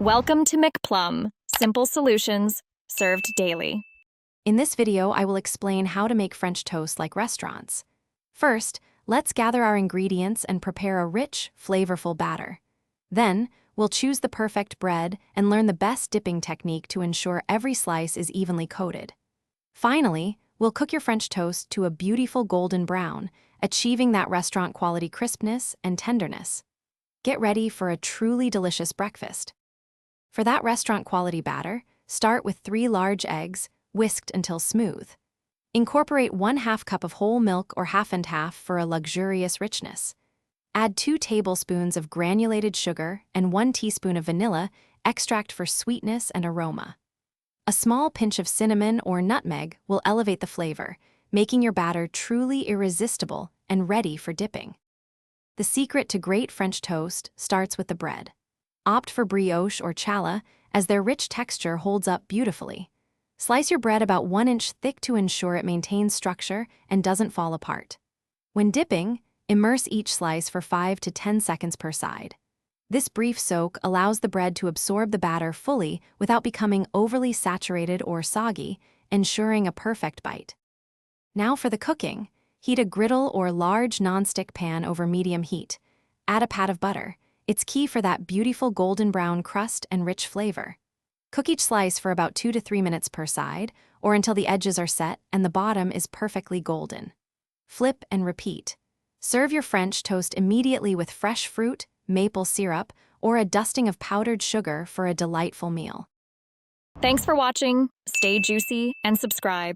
Welcome to McPlum, simple solutions served daily. In this video, I will explain how to make French toast like restaurants. First, let's gather our ingredients and prepare a rich, flavorful batter. Then, we'll choose the perfect bread and learn the best dipping technique to ensure every slice is evenly coated. Finally, we'll cook your French toast to a beautiful golden brown, achieving that restaurant-quality crispness and tenderness. Get ready for a truly delicious breakfast. For that restaurant-quality batter, start with 3 large eggs, whisked until smooth. Incorporate 1/2 cup of whole milk or half and half for a luxurious richness. Add 2 tablespoons of granulated sugar and 1 teaspoon of vanilla extract for sweetness and aroma. A small pinch of cinnamon or nutmeg will elevate the flavor, making your batter truly irresistible and ready for dipping. The secret to great French toast starts with the bread. Opt for brioche or challah, as their rich texture holds up beautifully. Slice your bread about 1 inch thick to ensure it maintains structure and doesn't fall apart. When dipping, immerse each slice for 5 to 10 seconds per side. This brief soak allows the bread to absorb the batter fully without becoming overly saturated or soggy, ensuring a perfect bite. Now for the cooking. Heat a griddle or large non-stick pan over medium heat. Add a pat of butter. It's key for that beautiful golden brown crust and rich flavor. Cook each slice for about 2 to 3 minutes per side, or until the edges are set and the bottom is perfectly golden. Flip and repeat. Serve your French toast immediately with fresh fruit, maple syrup, or a dusting of powdered sugar for a delightful meal. Thanks for watching. Stay juicy and subscribe.